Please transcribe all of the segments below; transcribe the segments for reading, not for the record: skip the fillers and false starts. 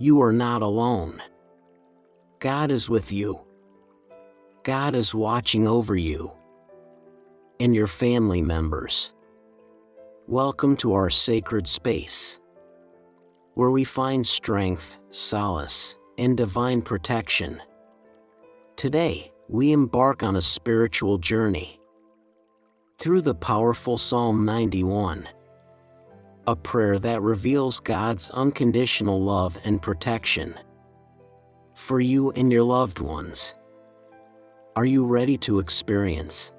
You are not alone. God is with you. God is watching over you and your family members. Welcome to our sacred space, where we find strength, solace, and divine protection. Today, we embark on a spiritual journey through the powerful Psalm 91, a prayer that reveals God's unconditional love and protection for you and your loved ones. Are you ready to experience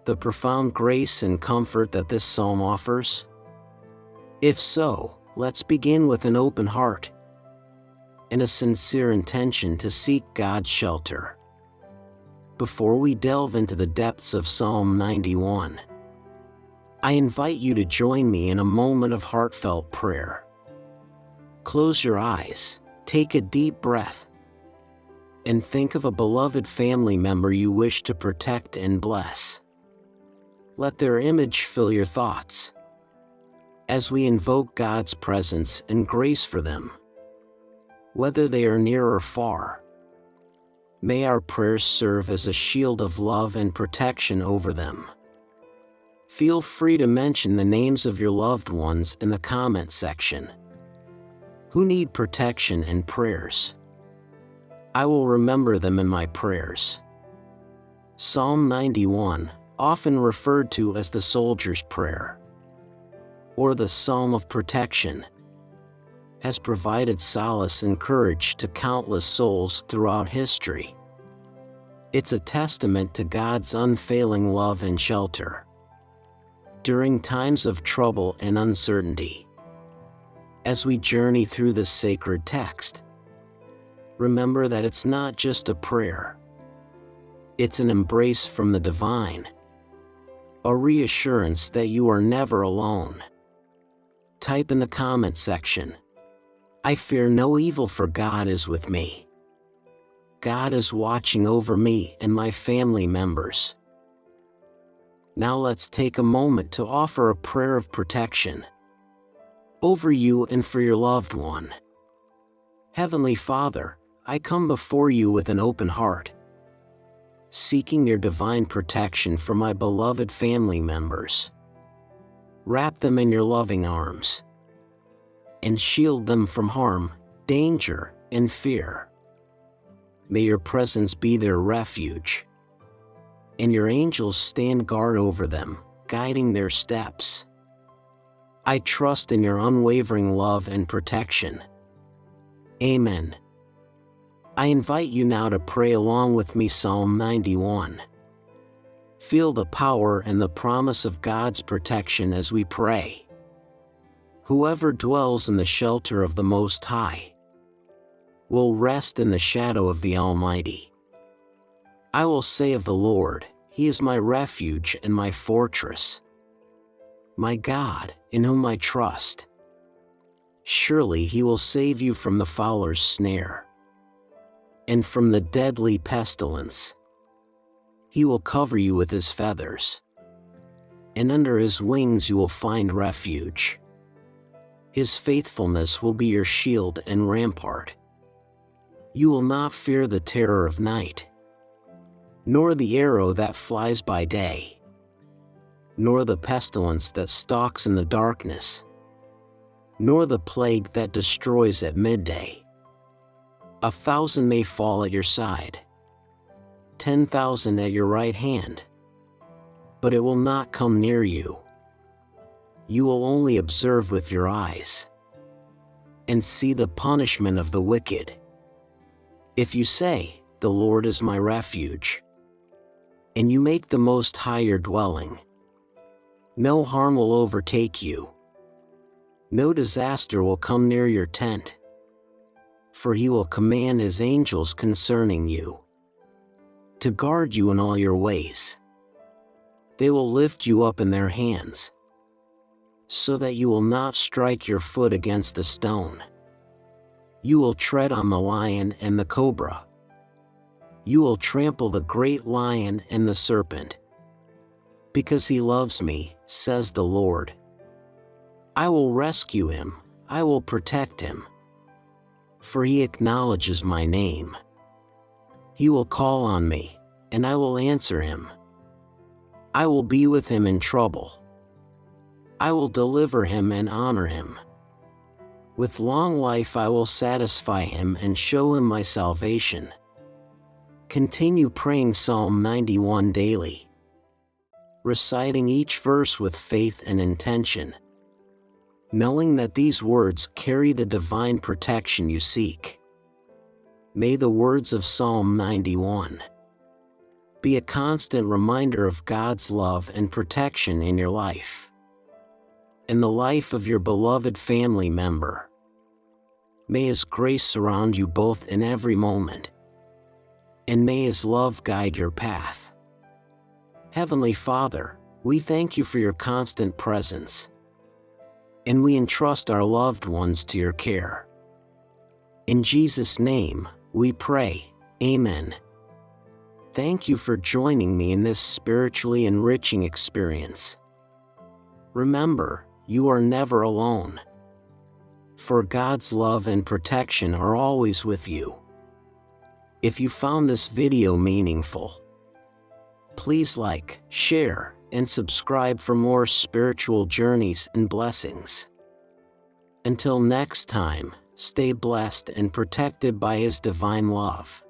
the profound grace and comfort that this psalm offers? If so, let's begin with an open heart and a sincere intention to seek God's shelter. Before we delve into the depths of Psalm 91, I invite you to join me in a moment of heartfelt prayer. Close your eyes, take a deep breath, and think of a beloved family member you wish to protect and bless. Let their image fill your thoughts as we invoke God's presence and grace for them. Whether they are near or far, may our prayers serve as a shield of love and protection over them. Feel free to mention the names of your loved ones in the comment section who need protection and prayers. I will remember them in my prayers. Psalm 91, often referred to as the soldier's prayer or the Psalm of Protection, has provided solace and courage to countless souls throughout history. It's a testament to God's unfailing love and shelter during times of trouble and uncertainty. As we journey through this sacred text, remember that it's not just a prayer. It's an embrace from the divine, a reassurance that you are never alone. Type in the comment section, "I fear no evil, for God is with me. God is watching over me and my family members." Now let's take a moment to offer a prayer of protection over you and for your loved one. Heavenly Father, I come before you with an open heart, seeking your divine protection for my beloved family members. Wrap them in your loving arms and shield them from harm, danger, and fear. May your presence be their refuge, and your angels stand guard over them, guiding their steps. I trust in your unwavering love and protection. Amen. I invite you now to pray along with me Psalm 91. Feel the power and the promise of God's protection as we pray. Whoever dwells in the shelter of the Most High will rest in the shadow of the Almighty. I will say of the Lord, He is my refuge and my fortress, my God, in whom I trust. Surely He will save you from the fowler's snare and from the deadly pestilence. He will cover you with His feathers, and under His wings you will find refuge. His faithfulness will be your shield and rampart. You will not fear the terror of night, nor the arrow that flies by day, nor the pestilence that stalks in the darkness, nor the plague that destroys at midday. 1,000 may fall at your side, 10,000 at your right hand, but it will not come near you. You will only observe with your eyes and see the punishment of the wicked. If you say, "The Lord is my refuge," and you make the Most High your dwelling, no harm will overtake you. No disaster will come near your tent, for He will command His angels concerning you to guard you in all your ways. They will lift you up in their hands, so that you will not strike your foot against a stone. You will tread on the lion and the cobra. You will trample the great lion and the serpent. Because He loves me, says the Lord, I will rescue him, I will protect him. for he acknowledges my name. He will call on me, and I will answer him. I will be with him in trouble. I will deliver him and honor him. With long life I will satisfy him and show him my salvation. Continue praying Psalm 91 daily, reciting each verse with faith and intention, knowing that these words carry the divine protection you seek. May the words of Psalm 91 be a constant reminder of God's love and protection in your life, in the life of your beloved family member. May His grace surround you both in every moment, and may His love guide your path. Heavenly Father, we thank you for your constant presence, and we entrust our loved ones to your care. In Jesus' name, we pray, Amen. Thank you for joining me in this spiritually enriching experience. Remember, you are never alone, for God's love and protection are always with you. If you found this video meaningful, please like, share, and subscribe for more spiritual journeys and blessings. Until next time, stay blessed and protected by His divine love.